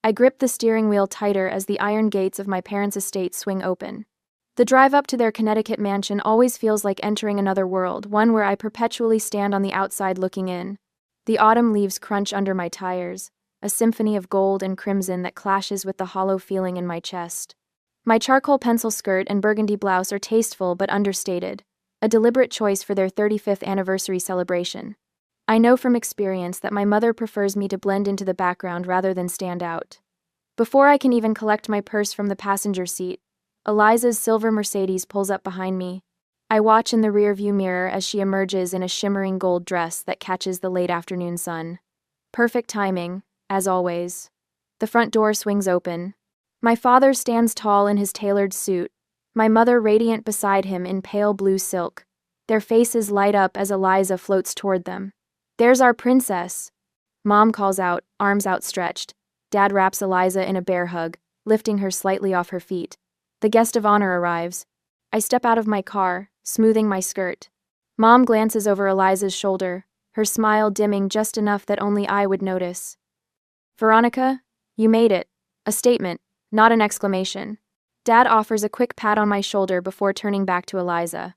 I grip the steering wheel tighter as the iron gates of my parents' estate swing open. The drive up to their Connecticut mansion always feels like entering another world, one where I perpetually stand on the outside looking in. The autumn leaves crunch under my tires, a symphony of gold and crimson that clashes with the hollow feeling in my chest. My charcoal pencil skirt and burgundy blouse are tasteful but understated, a deliberate choice for their 35th anniversary celebration. I know from experience that my mother prefers me to blend into the background rather than stand out. Before I can even collect my purse from the passenger seat, Eliza's silver Mercedes pulls up behind me. I watch in the rearview mirror as she emerges in a shimmering gold dress that catches the late afternoon sun. Perfect timing, as always. The front door swings open. My father stands tall in his tailored suit, my mother radiant beside him in pale blue silk. Their faces light up as Eliza floats toward them. "There's our princess," Mom calls out, arms outstretched. Dad wraps Eliza in a bear hug, lifting her slightly off her feet. The guest of honor arrives. I step out of my car, smoothing my skirt. Mom glances over Eliza's shoulder, her smile dimming just enough that only I would notice. "Veronica, you made it." A statement, not an exclamation. Dad offers a quick pat on my shoulder before turning back to Eliza.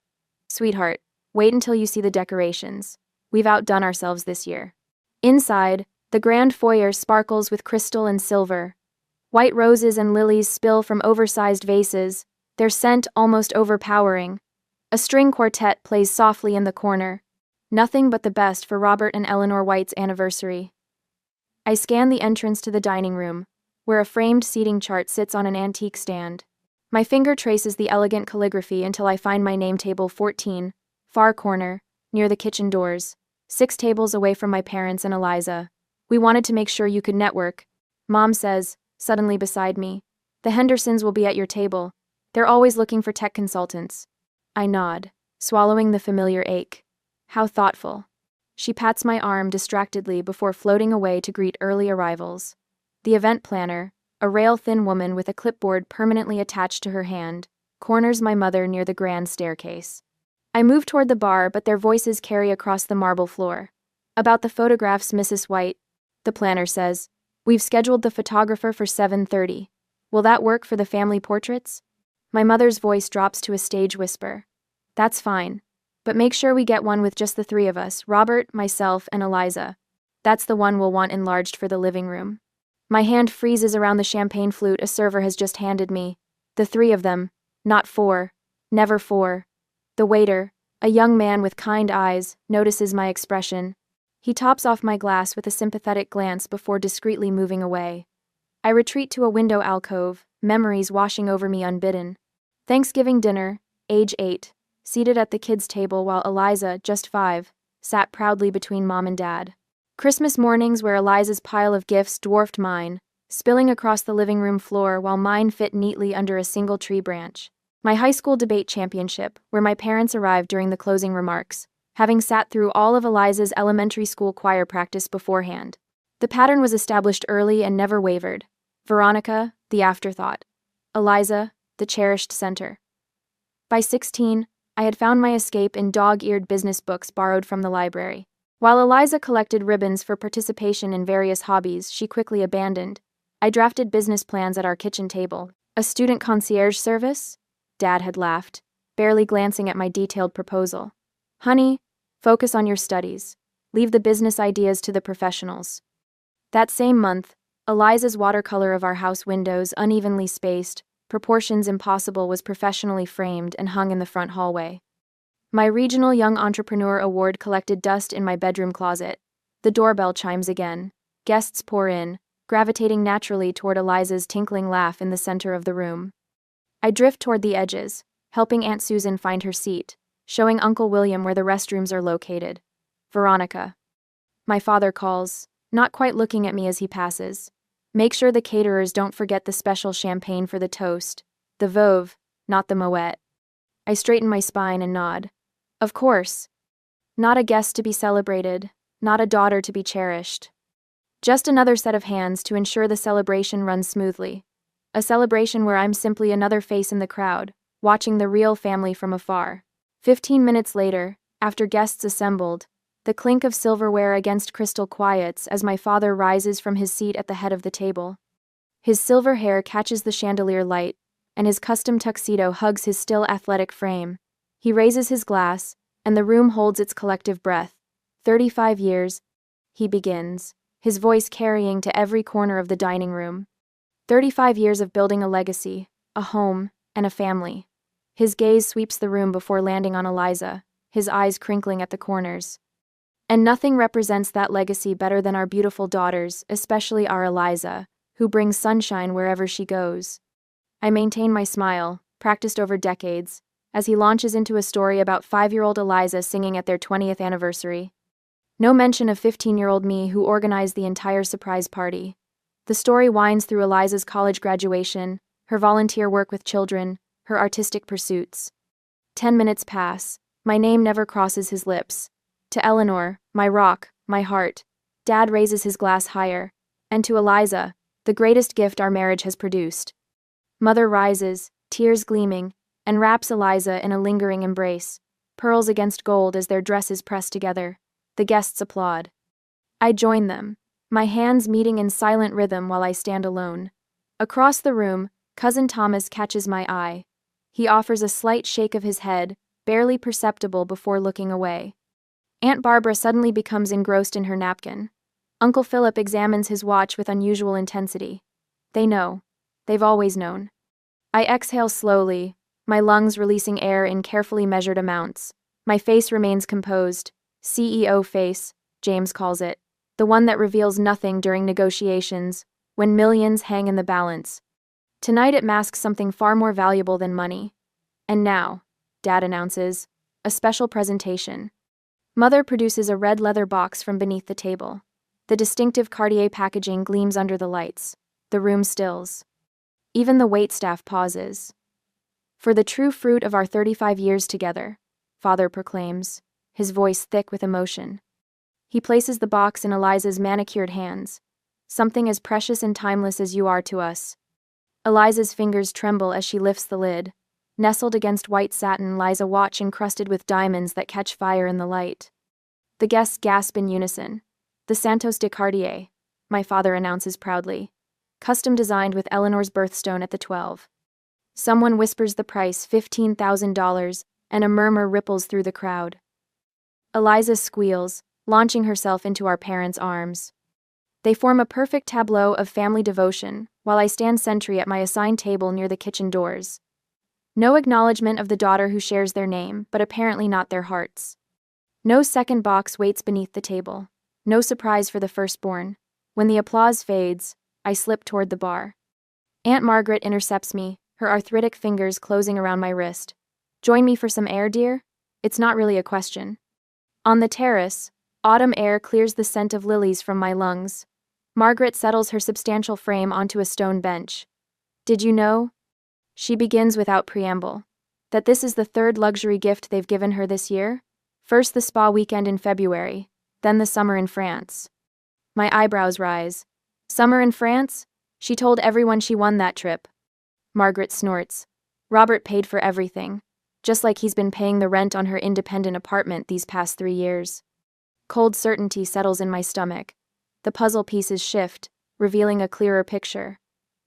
"Sweetheart, wait until you see the decorations. We've outdone ourselves this year." Inside, the grand foyer sparkles with crystal and silver. White roses and lilies spill from oversized vases, their scent almost overpowering. A string quartet plays softly in the corner. Nothing but the best for Robert and Eleanor White's anniversary. I scan the entrance to the dining room, where a framed seating chart sits on an antique stand. My finger traces the elegant calligraphy until I find my name table 14, far corner, near the kitchen doors, 6 tables away from my parents and Eliza. "We wanted to make sure you could network," Mom says, suddenly beside me. "The Hendersons will be at your table. They're always looking for tech consultants." I nod, swallowing the familiar ache. How thoughtful. She pats my arm distractedly before floating away to greet early arrivals. The event planner, a rail-thin woman with a clipboard permanently attached to her hand, corners my mother near the grand staircase. I move toward the bar, but their voices carry across the marble floor. "About the photographs, Mrs. White," the planner says. "We've scheduled the photographer for 7:30. Will that work for the family portraits?" My mother's voice drops to a stage whisper. "That's fine. But make sure we get one with just the 3 of us, Robert, myself, and Eliza. That's the one we'll want enlarged for the living room." My hand freezes around the champagne flute a server has just handed me. The 3 of them, not 4, never 4. The waiter, a young man with kind eyes, notices my expression. He tops off my glass with a sympathetic glance before discreetly moving away. I retreat to a window alcove, memories washing over me unbidden. Thanksgiving dinner, age 8, seated at the kids' table while Eliza, just 5, sat proudly between Mom and Dad. Christmas mornings where Eliza's pile of gifts dwarfed mine, spilling across the living room floor while mine fit neatly under a single tree branch. My high school debate championship, where my parents arrived during the closing remarks, having sat through all of Eliza's elementary school choir practice beforehand. The pattern was established early and never wavered. Veronica, the afterthought. Eliza, the cherished center. By 16, I had found my escape in dog-eared business books borrowed from the library. While Eliza collected ribbons for participation in various hobbies she quickly abandoned, I drafted business plans at our kitchen table. "A student concierge service?" Dad had laughed, barely glancing at my detailed proposal. "Honey, focus on your studies. Leave the business ideas to the professionals." That same month, Eliza's watercolor of our house windows, unevenly spaced, proportions impossible, was professionally framed and hung in the front hallway. My Regional Young Entrepreneur Award collected dust in my bedroom closet. The doorbell chimes again. Guests pour in, gravitating naturally toward Eliza's tinkling laugh in the center of the room. I drift toward the edges, helping Aunt Susan find her seat, showing Uncle William where the restrooms are located. "Veronica." My father calls, not quite looking at me as he passes. "Make sure the caterers don't forget the special champagne for the toast. The Veuve, not the Moet." I straighten my spine and nod. Of course. Not a guest to be celebrated, not a daughter to be cherished. Just another set of hands to ensure the celebration runs smoothly. A celebration where I'm simply another face in the crowd, watching the real family from afar. 15 minutes later, after guests assembled, the clink of silverware against crystal quiets as my father rises from his seat at the head of the table. His silver hair catches the chandelier light, and his custom tuxedo hugs his still athletic frame. He raises his glass, and the room holds its collective breath. 35 years, he begins, his voice carrying to every corner of the dining room. 35 years of building a legacy, a home, and a family. His gaze sweeps the room before landing on Eliza, his eyes crinkling at the corners. And nothing represents that legacy better than our beautiful daughters, especially our Eliza, who brings sunshine wherever she goes. I maintain my smile, practiced over decades, as he launches into a story about 5-year-old Eliza singing at their 20th anniversary. No mention of 15-year-old me who organized the entire surprise party. The story winds through Eliza's college graduation, her volunteer work with children, her artistic pursuits. 10 minutes pass. My name never crosses his lips. To Eleanor, my rock, my heart, Dad raises his glass higher. And to Eliza, the greatest gift our marriage has produced. Mother rises, tears gleaming, and wraps Eliza in a lingering embrace, pearls against gold as their dresses press together. The guests applaud. I join them, my hands meeting in silent rhythm while I stand alone. Across the room, Cousin Thomas catches my eye. He offers a slight shake of his head, barely perceptible before looking away. Aunt Barbara suddenly becomes engrossed in her napkin. Uncle Philip examines his watch with unusual intensity. They know. They've always known. I exhale slowly, my lungs releasing air in carefully measured amounts. My face remains composed. CEO face, James calls it. The one that reveals nothing during negotiations, when millions hang in the balance. Tonight it masks something far more valuable than money. And now, Dad announces, a special presentation. Mother produces a red leather box from beneath the table. The distinctive Cartier packaging gleams under the lights. The room stills. Even the waitstaff pauses. For the true fruit of our 35 years together, Father proclaims, his voice thick with emotion. He places the box in Eliza's manicured hands. Something as precious and timeless as you are to us. Eliza's fingers tremble as she lifts the lid. Nestled against white satin lies a watch encrusted with diamonds that catch fire in the light. The guests gasp in unison. The Santos de Cartier, my father announces proudly. Custom designed with Eleanor's birthstone at the 12. Someone whispers the price, $15,000, and a murmur ripples through the crowd. Eliza squeals, launching herself into our parents' arms. They form a perfect tableau of family devotion, while I stand sentry at my assigned table near the kitchen doors. No acknowledgement of the daughter who shares their name, but apparently not their hearts. No second box waits beneath the table. No surprise for the firstborn. When the applause fades, I slip toward the bar. Aunt Margaret intercepts me, her arthritic fingers closing around my wrist. Join me for some air, dear? It's not really a question. On the terrace, autumn air clears the scent of lilies from my lungs. Margaret settles her substantial frame onto a stone bench. Did you know? She begins without preamble. That this is the third luxury gift they've given her this year? First the spa weekend in February, then the summer in France. My eyebrows rise. Summer in France? She told everyone she won that trip. Margaret snorts. Robert paid for everything, just like he's been paying the rent on her independent apartment these past 3 years. Cold certainty settles in my stomach. The puzzle pieces shift, revealing a clearer picture.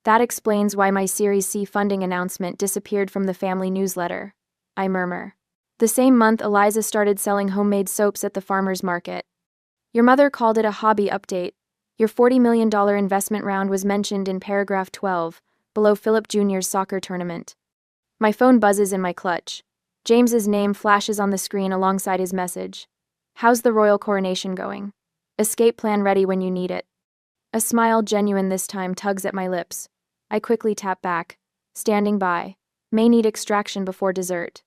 That explains why my Series C funding announcement disappeared from the family newsletter. I murmur. The same month Eliza started selling homemade soaps at the farmer's market. Your mother called it a hobby update. Your $40 million investment round was mentioned in paragraph 12, below Philip Jr.'s soccer tournament. My phone buzzes in my clutch. James's name flashes on the screen alongside his message. How's the royal coronation going? Escape plan ready when you need it. A smile, genuine this time, tugs at my lips. I quickly tap back. Standing by. May need extraction before dessert.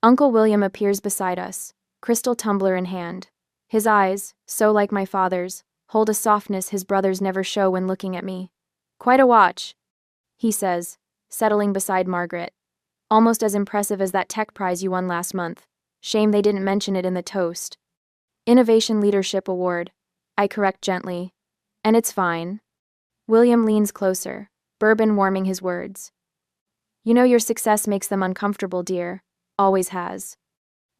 Uncle William appears beside us, crystal tumbler in hand. His eyes, so like my father's, hold a softness his brothers never show when looking at me. Quite a watch, he says, settling beside Margaret. Almost as impressive as that tech prize you won last month. Shame they didn't mention it in the toast. Innovation Leadership Award, I correct gently. And it's fine. William leans closer, bourbon warming his words. You know your success makes them uncomfortable, dear. Always has.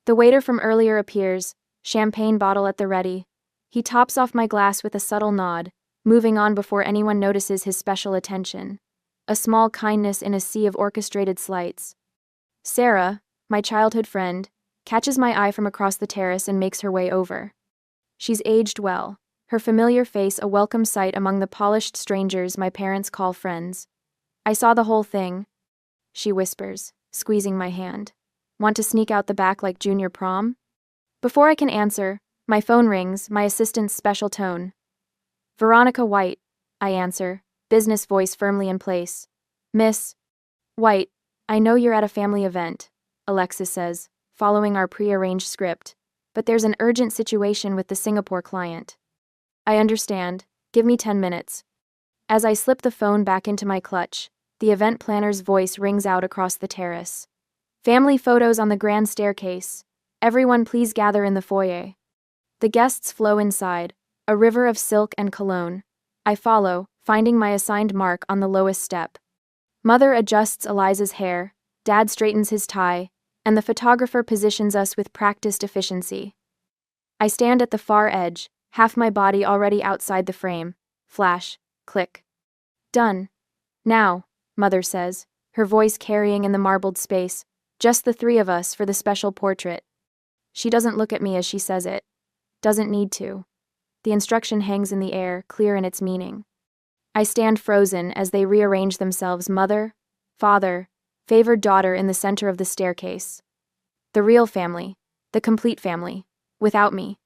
The waiter from earlier appears, champagne bottle at the ready. He tops off my glass with a subtle nod. moving on before anyone notices his special attention. A small kindness in a sea of orchestrated slights. Sarah, my childhood friend, catches my eye from across the terrace and makes her way over. She's aged well, her familiar face a welcome sight among the polished strangers my parents call friends. "I saw the whole thing," she whispers, squeezing my hand. "Want to sneak out the back like junior prom?" Before I can answer, my phone rings, my assistant's special tone. "Veronica White," I answer, business voice firmly in place. "Miss White, I know you're at a family event," Alexis says, following our pre-arranged script, "but there's an urgent situation with the Singapore client." "I understand. Give me 10 minutes. As I slip the phone back into my clutch, the event planner's voice rings out across the terrace. "Family photos on the grand staircase. Everyone please gather in the foyer." The guests flow inside, a river of silk and cologne. I follow, finding my assigned mark on the lowest step. Mother adjusts Eliza's hair, Dad straightens his tie, and the photographer positions us with practiced efficiency. I stand at the far edge, half my body already outside the frame. Flash, click. "Done. Now," Mother says, her voice carrying in the marbled space, "just the three of us for the special portrait." She doesn't look at me as she says it. Doesn't need to. The instruction hangs in the air, clear in its meaning. I stand frozen as they rearrange themselves, mother, father, favored daughter in the center of the staircase. The real family, the complete family, without me.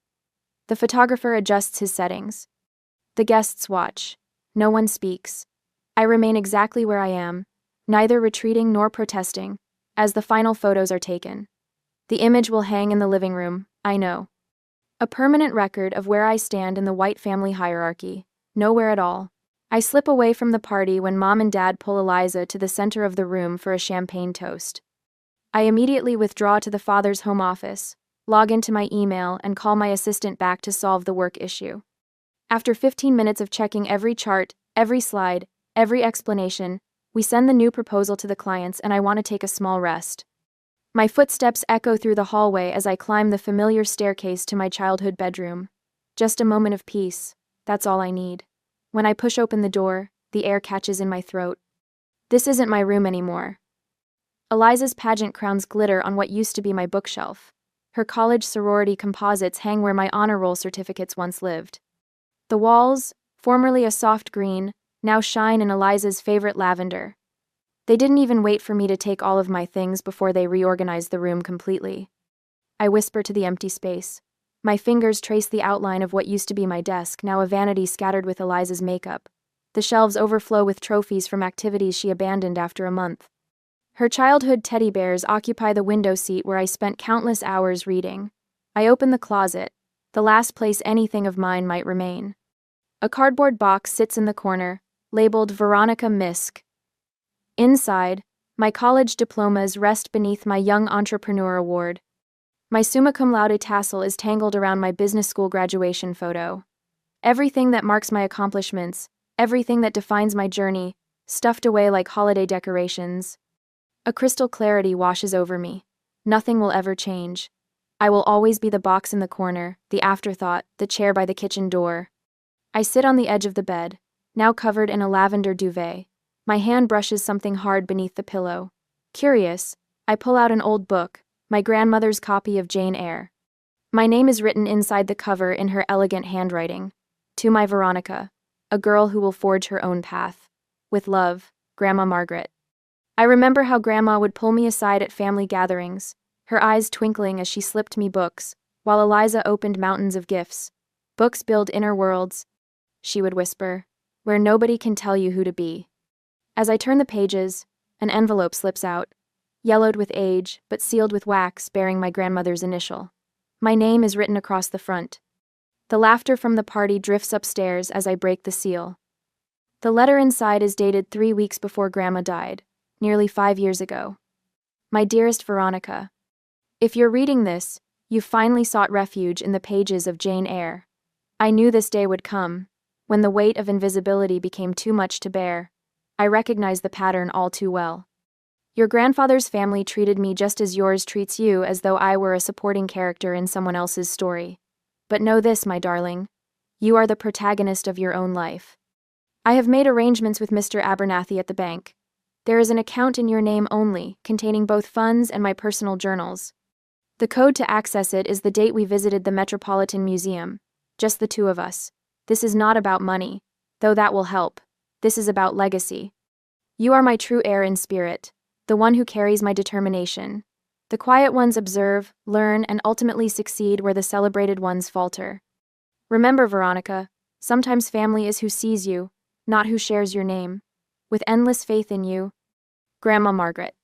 The photographer adjusts his settings. The guests watch. No one speaks. I remain exactly where I am, neither retreating nor protesting, as the final photos are taken. The image will hang in the living room, I know. A permanent record of where I stand in the White family hierarchy, nowhere at all. I slip away from the party when Mom and Dad pull Eliza to the center of the room for a champagne toast. I immediately withdraw to the father's home office, log into my email, and call my assistant back to solve the work issue. After 15 minutes of checking every chart, every slide, every explanation, we send the new proposal to the clients and I want to take a small rest. My footsteps echo through the hallway as I climb the familiar staircase to my childhood bedroom. Just a moment of peace, that's all I need. When I push open the door, the air catches in my throat. This isn't my room anymore. Eliza's pageant crowns glitter on what used to be my bookshelf. Her college sorority composites hang where my honor roll certificates once lived. The walls, formerly a soft green, now shine in Eliza's favorite lavender. They didn't even wait for me to take all of my things before they reorganized the room completely. I whisper to the empty space. My fingers trace the outline of what used to be my desk, now a vanity scattered with Eliza's makeup. The shelves overflow with trophies from activities she abandoned after a month. Her childhood teddy bears occupy the window seat where I spent countless hours reading. I open the closet, the last place anything of mine might remain. A cardboard box sits in the corner, labeled Veronica Misk. Inside, my college diplomas rest beneath my Young Entrepreneur Award. My summa cum laude tassel is tangled around my business school graduation photo. Everything that marks my accomplishments, everything that defines my journey, stuffed away like holiday decorations. A crystal clarity washes over me. Nothing will ever change. I will always be the box in the corner, the afterthought, the chair by the kitchen door. I sit on the edge of the bed, now covered in a lavender duvet. My hand brushes something hard beneath the pillow. Curious, I pull out an old book, my grandmother's copy of Jane Eyre. My name is written inside the cover in her elegant handwriting. To my Veronica, a girl who will forge her own path. With love, Grandma Margaret. I remember how Grandma would pull me aside at family gatherings, her eyes twinkling as she slipped me books, while Eliza opened mountains of gifts. Books build inner worlds, she would whisper, where nobody can tell you who to be. As I turn the pages, an envelope slips out, yellowed with age, but sealed with wax bearing my grandmother's initial. My name is written across the front. The laughter from the party drifts upstairs as I break the seal. The letter inside is dated 3 weeks before Grandma died, nearly 5 years ago. My dearest Veronica, if you're reading this, you've finally sought refuge in the pages of Jane Eyre. I knew this day would come, when the weight of invisibility became too much to bear. I recognize the pattern all too well. Your grandfather's family treated me just as yours treats you, as though I were a supporting character in someone else's story. But know this, my darling. You are the protagonist of your own life. I have made arrangements with Mr. Abernathy at the bank. There is an account in your name only, containing both funds and my personal journals. The code to access it is the date we visited the Metropolitan Museum. Just the two of us. This is not about money, though that will help. This is about legacy. You are my true heir in spirit, the one who carries my determination. The quiet ones observe, learn, and ultimately succeed where the celebrated ones falter. Remember, Veronica, sometimes family is who sees you, not who shares your name. With endless faith in you, Grandma Margaret.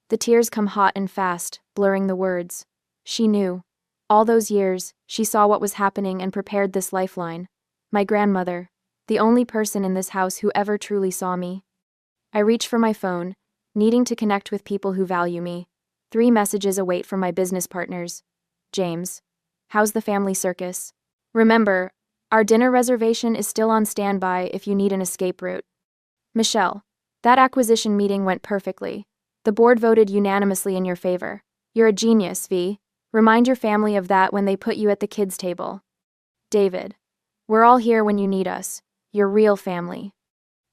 The tears come hot and fast, blurring the words. She knew. All those years, she saw what was happening and prepared this lifeline. My grandmother, the only person in this house who ever truly saw me. I reach for my phone, needing to connect with people who value me. 3 messages await from my business partners. James. How's the family circus? Remember, our dinner reservation is still on standby if you need an escape route. Michelle. That acquisition meeting went perfectly. The board voted unanimously in your favor. You're a genius, V. Remind your family of that when they put you at the kids' table. David. We're all here when you need us. Your real family.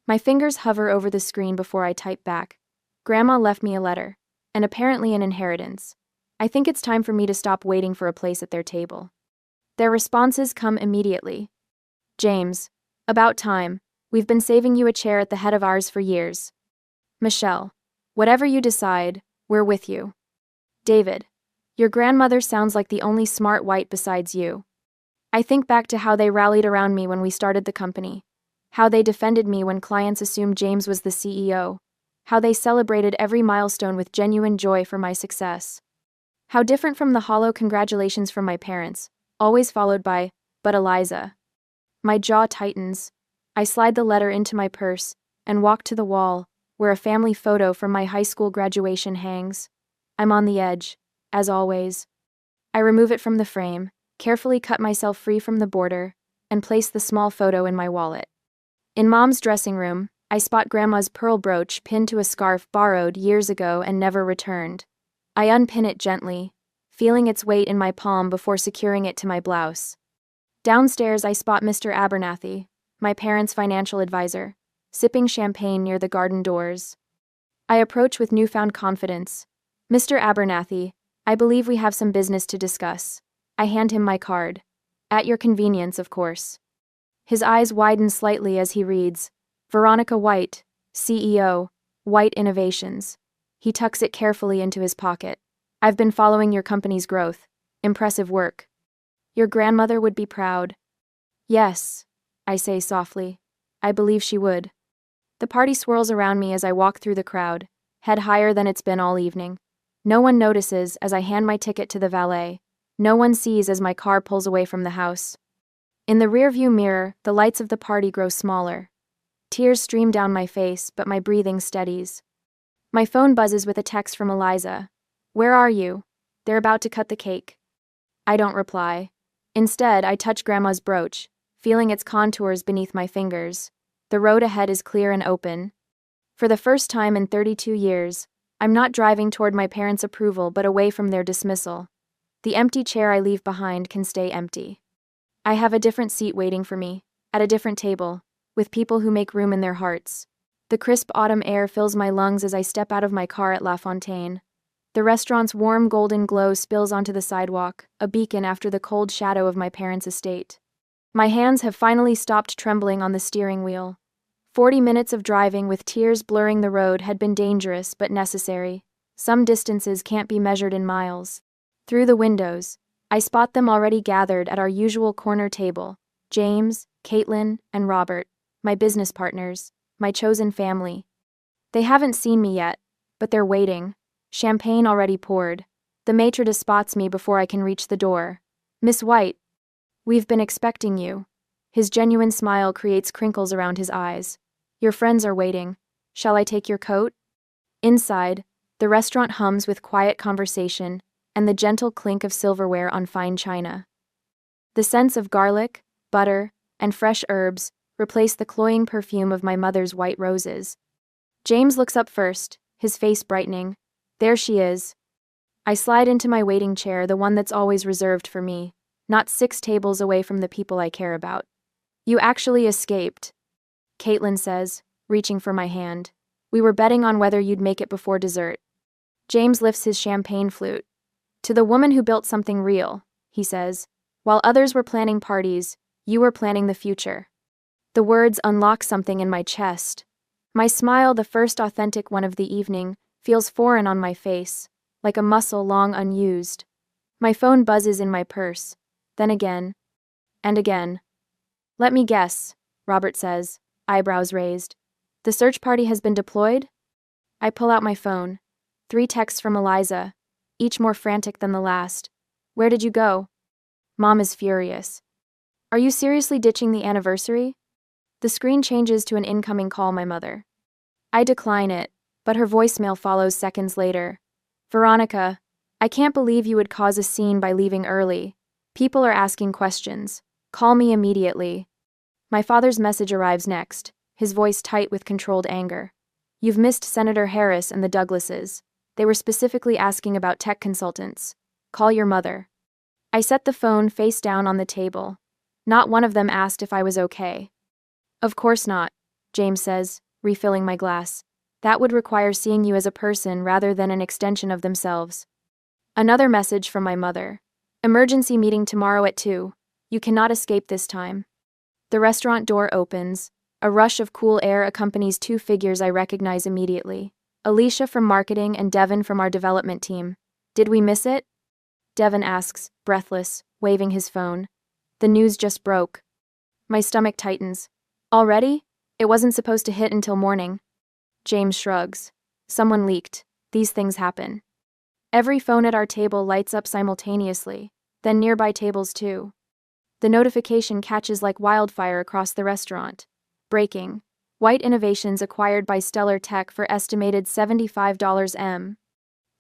My fingers hover over the screen before I type back. Grandma left me a letter, and apparently an inheritance. I think it's time for me to stop waiting for a place at their table. Their responses come immediately. James. About time. We've been saving you a chair at the head of ours for years. Michelle. Whatever you decide, we're with you. David. Your grandmother sounds like the only smart white besides you. I think back to how they rallied around me when we started the company. How they defended me when clients assumed James was the CEO. How they celebrated every milestone with genuine joy for my success. How different from the hollow congratulations from my parents, always followed by, but Eliza. My jaw tightens. I slide the letter into my purse and walk to the wall, where a family photo from my high school graduation hangs. I'm on the edge, as always. I remove it from the frame, carefully cut myself free from the border, and place the small photo in my wallet. In Mom's dressing room, I spot Grandma's pearl brooch pinned to a scarf borrowed years ago and never returned. I unpin it gently, feeling its weight in my palm before securing it to my blouse. Downstairs, I spot Mr. Abernathy, my parents' financial advisor, sipping champagne near the garden doors. I approach with newfound confidence. Mr. Abernathy, I believe we have some business to discuss. I hand him my card. At your convenience, of course. His eyes widen slightly as he reads, Veronica White, CEO, White Innovations. He tucks it carefully into his pocket. I've been following your company's growth. Impressive work. Your grandmother would be proud. Yes, I say softly. I believe she would. The party swirls around me as I walk through the crowd, head higher than it's been all evening. No one notices as I hand my ticket to the valet. No one sees as my car pulls away from the house. In the rearview mirror, the lights of the party grow smaller. Tears stream down my face, but my breathing steadies. My phone buzzes with a text from Eliza. Where are you? They're about to cut the cake. I don't reply. Instead, I touch Grandma's brooch, feeling its contours beneath my fingers. The road ahead is clear and open. For the first time in 32 years, I'm not driving toward my parents' approval but away from their dismissal. The empty chair I leave behind can stay empty. I have a different seat waiting for me, at a different table, with people who make room in their hearts. The crisp autumn air fills my lungs as I step out of my car at La Fontaine. The restaurant's warm golden glow spills onto the sidewalk, a beacon after the cold shadow of my parents' estate. My hands have finally stopped trembling on the steering wheel. 40 minutes of driving with tears blurring the road had been dangerous but necessary. Some distances can't be measured in miles. Through the windows, I spot them already gathered at our usual corner table. James, Caitlin, and Robert, my business partners, my chosen family. They haven't seen me yet, but they're waiting. Champagne already poured. The maitre d' spots me before I can reach the door. Miss White, we've been expecting you. His genuine smile creates crinkles around his eyes. Your friends are waiting. Shall I take your coat? Inside, the restaurant hums with quiet conversation and the gentle clink of silverware on fine china. The scents of garlic, butter, and fresh herbs replace the cloying perfume of my mother's white roses. James looks up first, his face brightening. There she is. I slide into my waiting chair, the one that's always reserved for me, not 6 tables away from the people I care about. You actually escaped, Caitlin says, reaching for my hand. We were betting on whether you'd make it before dessert. James lifts his champagne flute. To the woman who built something real, he says. While others were planning parties, you were planning the future. The words unlock something in my chest. My smile, the first authentic one of the evening, feels foreign on my face, like a muscle long unused. My phone buzzes in my purse. Then again. And again. Let me guess, Robert says, eyebrows raised. The search party has been deployed? I pull out my phone. 3 texts from Eliza, each more frantic than the last. Where did you go? Mom is furious. Are you seriously ditching the anniversary? The screen changes to an incoming call, my mother. I decline it, but her voicemail follows seconds later. Veronica, I can't believe you would cause a scene by leaving early. People are asking questions. Call me immediately. My father's message arrives next, his voice tight with controlled anger. You've missed Senator Harris and the Douglases. They were specifically asking about tech consultants. Call your mother. I set the phone face down on the table. Not one of them asked if I was okay. Of course not, James says, refilling my glass. That would require seeing you as a person rather than an extension of themselves. Another message from my mother. Emergency meeting tomorrow at 2. You cannot escape this time. The restaurant door opens. A rush of cool air accompanies 2 figures I recognize immediately. Alicia from marketing and Devin from our development team. Did we miss it? Devin asks, breathless, waving his phone. The news just broke. My stomach tightens. Already? It wasn't supposed to hit until morning. James shrugs. Someone leaked. These things happen. Every phone at our table lights up simultaneously, then nearby tables too. The notification catches like wildfire across the restaurant. Breaking. White Innovations acquired by Stellar Tech for estimated $75 M.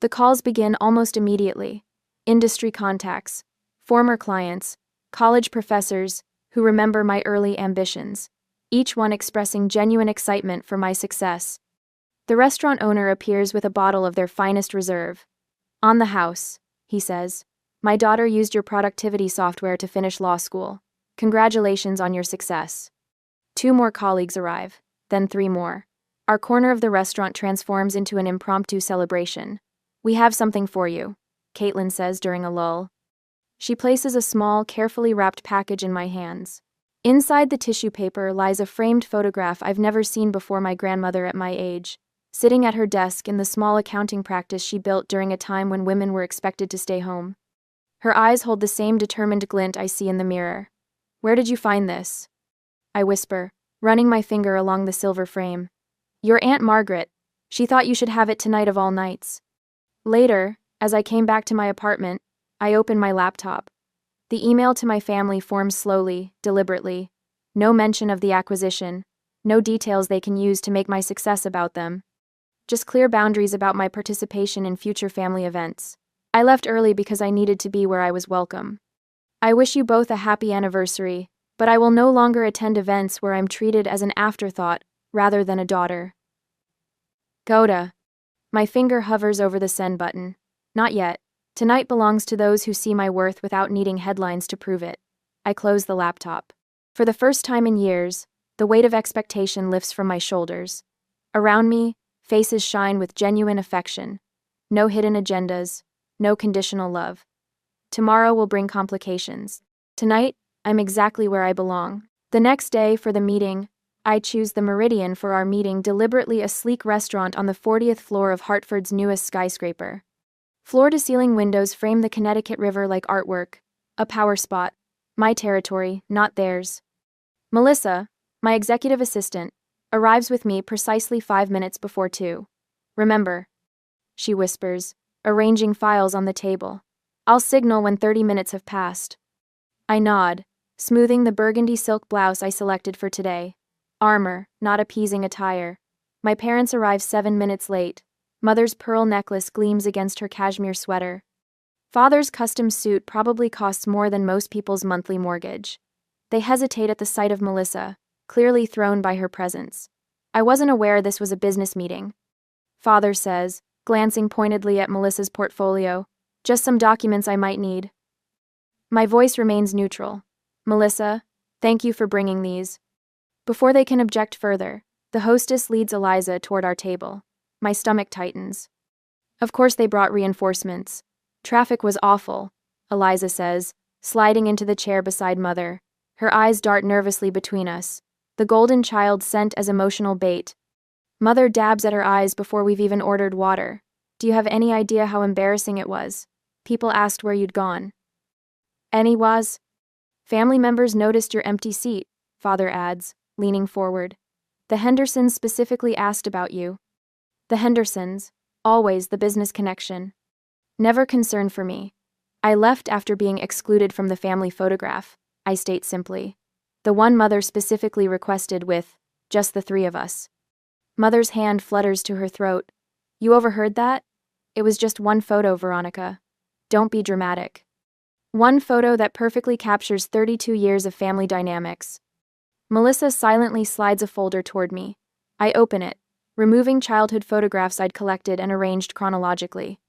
The calls begin almost immediately. Industry contacts, former clients, college professors who remember my early ambitions, each one expressing genuine excitement for my success. The restaurant owner appears with a bottle of their finest reserve. On the house, he says. My daughter used your productivity software to finish law school. Congratulations on your success. 2 more colleagues arrive, then 3 more. Our corner of the restaurant transforms into an impromptu celebration. We have something for you, Caitlin says during a lull. She places a small, carefully wrapped package in my hands. Inside the tissue paper lies a framed photograph I've never seen before. My grandmother at my age, sitting at her desk in the small accounting practice she built during a time when women were expected to stay home. Her eyes hold the same determined glint I see in the mirror. Where did you find this? I whisper, running my finger along the silver frame. Your Aunt Margaret. She thought you should have it tonight of all nights. Later, as I came back to my apartment, I opened my laptop. The email to my family forms slowly, deliberately. No mention of the acquisition. No details they can use to make my success about them. Just clear boundaries about my participation in future family events. I left early because I needed to be where I was welcome. I wish you both a happy anniversary, but I will no longer attend events where I'm treated as an afterthought rather than a daughter. Goda. My finger hovers over the send button. Not yet. Tonight belongs to those who see my worth without needing headlines to prove it. I close the laptop. For the first time in years, the weight of expectation lifts from my shoulders. Around me, faces shine with genuine affection. No hidden agendas. No conditional love. Tomorrow will bring complications. Tonight, I'm exactly where I belong. The next day, for the meeting, I choose the Meridian for our meeting, deliberately a sleek restaurant on the 40th floor of Hartford's newest skyscraper. Floor-to-ceiling windows frame the Connecticut River like artwork. A power spot. My territory, not theirs. Melissa, my executive assistant, arrives with me precisely 5 minutes before 2. Remember, she whispers, arranging files on the table. I'll signal when 30 minutes have passed. I nod, smoothing the burgundy silk blouse I selected for today. Armor, not appeasing attire. My parents arrive 7 minutes late. Mother's pearl necklace gleams against her cashmere sweater. Father's custom suit probably costs more than most people's monthly mortgage. They hesitate at the sight of Melissa, clearly thrown by her presence. I wasn't aware this was a business meeting. Father says, glancing pointedly at Melissa's portfolio. Just some documents I might need. My voice remains neutral. Melissa, Thank you for bringing these. Before they can object further, the hostess leads Eliza toward our table. My stomach tightens. Of course they brought reinforcements. Traffic was awful, Eliza says, sliding into the chair beside Mother. Her eyes dart nervously between us, the golden child sent as emotional bait. Mother dabs at her eyes before we've even ordered water. Do you have any idea how embarrassing it was? People asked where you'd gone. Any was? Family members noticed your empty seat, Father adds, leaning forward. The Hendersons specifically asked about you. The Hendersons, always the business connection. Never concern for me. I left after being excluded from the family photograph, I state simply. The one Mother specifically requested with, just the three of us. Mother's hand flutters to her throat. You overheard that? It was just one photo, Veronica. Don't be dramatic. One photo that perfectly captures 32 years of family dynamics. Melissa silently slides a folder toward me. I open it, removing childhood photographs I'd collected and arranged chronologically.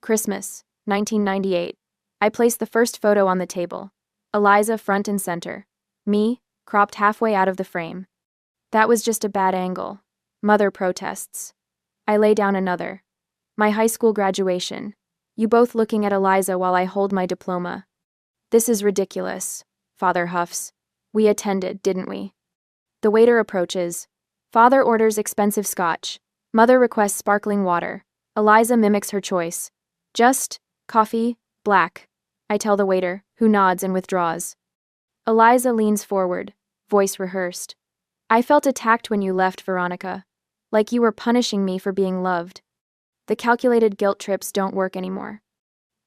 Christmas, 1998. I place the first photo on the table. Eliza front and center. Me, cropped halfway out of the frame. That was just a bad angle. Mother protests. I lay down another. My high school graduation. You both looking at Eliza while I hold my diploma. This is ridiculous, Father huffs. We attended, didn't we? The waiter approaches. Father orders expensive scotch. Mother requests sparkling water. Eliza mimics her choice. Just coffee, black. I tell the waiter, who nods and withdraws. Eliza leans forward, voice rehearsed. I felt attacked when you left, Veronica. Like you were punishing me for being loved. The calculated guilt trips don't work anymore.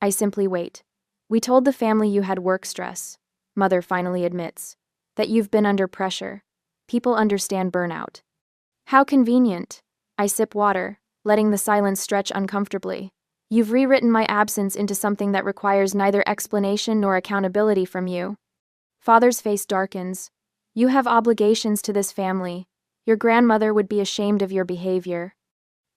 I simply wait. We told the family you had work stress. Mother finally admits. That you've been under pressure. People understand burnout. How convenient. I sip water, letting the silence stretch uncomfortably. You've rewritten my absence into something that requires neither explanation nor accountability from you. Father's face darkens. You have obligations to this family. Your grandmother would be ashamed of your behavior.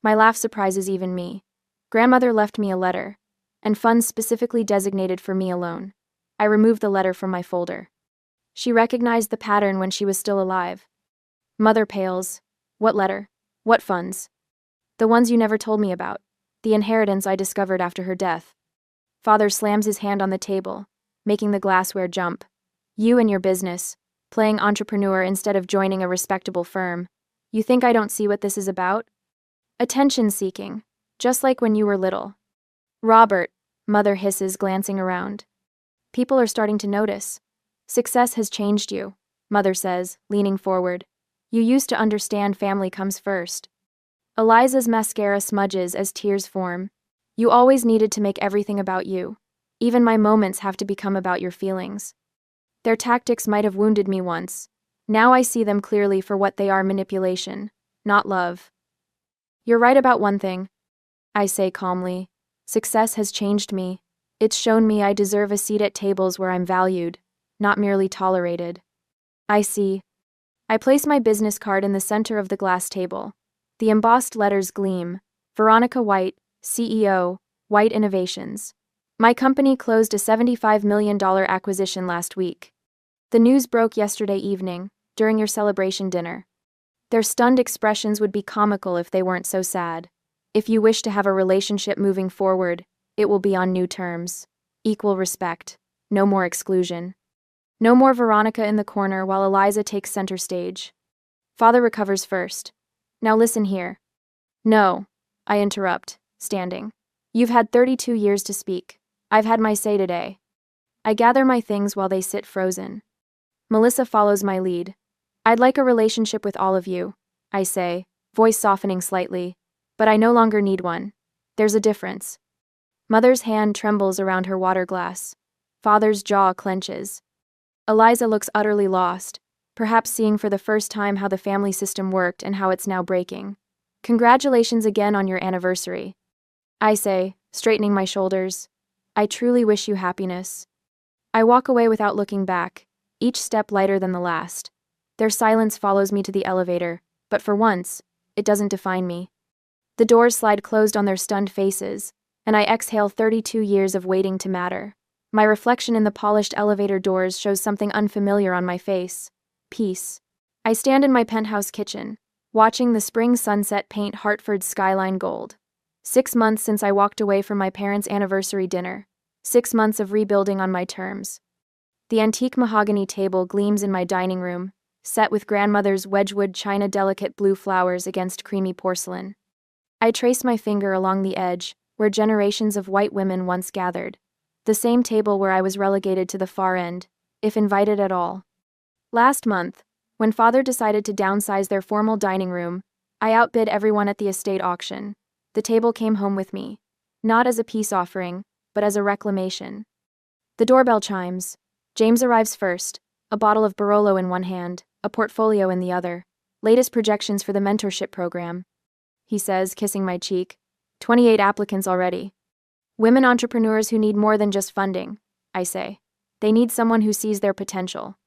My laugh surprises even me. Grandmother left me a letter, and funds specifically designated for me alone. I removed the letter from my folder. She recognized the pattern when she was still alive. Mother pales. What letter? What funds? The ones you never told me about. The inheritance I discovered after her death. Father slams his hand on the table, making the glassware jump. You and your business, playing entrepreneur instead of joining a respectable firm. You think I don't see what this is about? Attention-seeking, just like when you were little. Robert, Mother hisses, glancing around. People are starting to notice. Success has changed you, Mother says, leaning forward. You used to understand family comes first. Eliza's mascara smudges as tears form. You always needed to make everything about you. Even my moments have to become about your feelings. Their tactics might have wounded me once. Now I see them clearly for what they are: manipulation, not love. You're right about one thing, I say calmly. Success has changed me. It's shown me I deserve a seat at tables where I'm valued, not merely tolerated. I see. I place my business card in the center of the glass table. The embossed letters gleam. Veronica White, CEO, White Innovations. My company closed a $75 million acquisition last week. The news broke yesterday evening, during your celebration dinner. Their stunned expressions would be comical if they weren't so sad. If you wish to have a relationship moving forward, it will be on new terms. Equal respect. No more exclusion. No more Veronica in the corner while Eliza takes center stage. Father recovers first. Now listen here. No, I interrupt, standing. You've had 32 years to speak. I've had my say today. I gather my things while they sit frozen. Melissa follows my lead. I'd like a relationship with all of you, I say, voice softening slightly, but I no longer need one. There's a difference. Mother's hand trembles around her water glass. Father's jaw clenches. Eliza looks utterly lost, perhaps seeing for the first time how the family system worked and how it's now breaking. Congratulations again on your anniversary. I say, straightening my shoulders. I truly wish you happiness. I walk away without looking back, each step lighter than the last. Their silence follows me to the elevator, but for once, it doesn't define me. The doors slide closed on their stunned faces, and I exhale 32 years of waiting to matter. My reflection in the polished elevator doors shows something unfamiliar on my face. Peace. I stand in my penthouse kitchen, watching the spring sunset paint Hartford's skyline gold. 6 months since I walked away from my parents' anniversary dinner. 6 months of rebuilding on my terms. The antique mahogany table gleams in my dining room, set with grandmother's Wedgwood china delicate blue flowers against creamy porcelain. I trace my finger along the edge, where generations of white women once gathered. The same table where I was relegated to the far end, if invited at all. Last month, when father decided to downsize their formal dining room, I outbid everyone at the estate auction. The table came home with me, not as a peace offering, but as a reclamation. The doorbell chimes. James arrives first, a bottle of Barolo in one hand, a portfolio in the other. Latest projections for the mentorship program, he says, kissing my cheek. 28 applicants already. Women entrepreneurs who need more than just funding, I say. They need someone who sees their potential.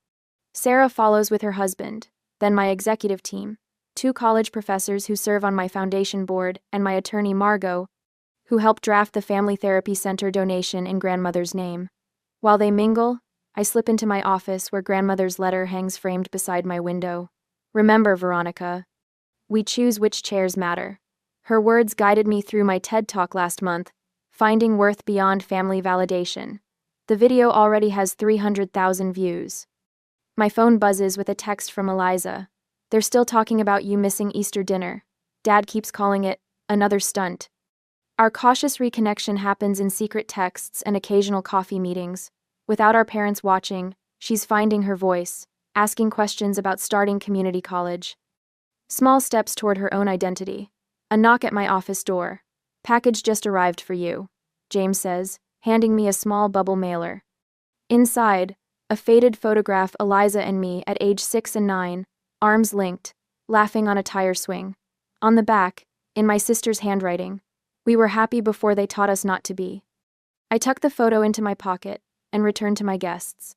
Sarah follows with her husband, then my executive team, 2 college professors who serve on my foundation board, and my attorney Margot, who helped draft the Family Therapy Center donation in grandmother's name. While they mingle, I slip into my office where grandmother's letter hangs framed beside my window. Remember, Veronica, we choose which chairs matter. Her words guided me through my TED Talk last month, Finding Worth Beyond Family Validation. The video already has 300,000 views. My phone buzzes with a text from Eliza. They're still talking about you missing Easter dinner. Dad keeps calling it another stunt. Our cautious reconnection happens in secret texts and occasional coffee meetings. Without our parents watching, she's finding her voice, asking questions about starting community college. Small steps toward her own identity. A knock at my office door. Package just arrived for you, James says, handing me a small bubble mailer. Inside, a faded photograph Eliza and me at age 6 and 9, arms linked, laughing on a tire swing. On the back, in my sister's handwriting, we were happy before they taught us not to be. I tuck the photo into my pocket and return to my guests.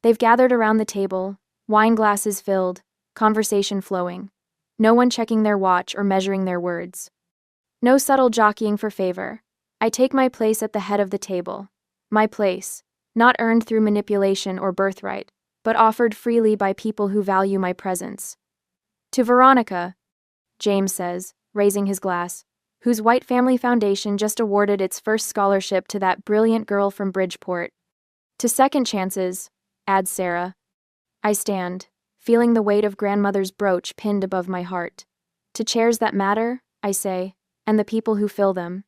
They've gathered around the table, wine glasses filled, conversation flowing. No one checking their watch or measuring their words. No subtle jockeying for favor. I take my place at the head of the table. My place, not earned through manipulation or birthright, but offered freely by people who value my presence. To Veronica, James says, raising his glass, whose White Family Foundation just awarded its first scholarship to that brilliant girl from Bridgeport. To second chances, adds Sarah. I stand, feeling the weight of grandmother's brooch pinned above my heart. To chairs that matter, I say, and the people who fill them.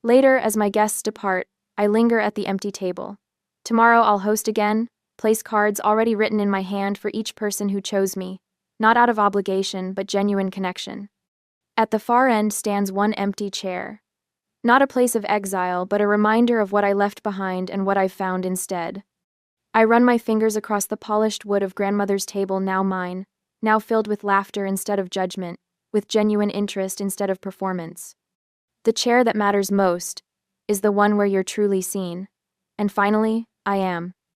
Later, as my guests depart, I linger at the empty table. Tomorrow I'll host again, place cards already written in my hand for each person who chose me, not out of obligation but genuine connection. At the far end stands one empty chair. Not a place of exile, but a reminder of what I left behind and what I've found instead. I run my fingers across the polished wood of grandmother's table, now mine, now filled with laughter instead of judgment, with genuine interest instead of performance. The chair that matters most is the one where you're truly seen. And finally, I am.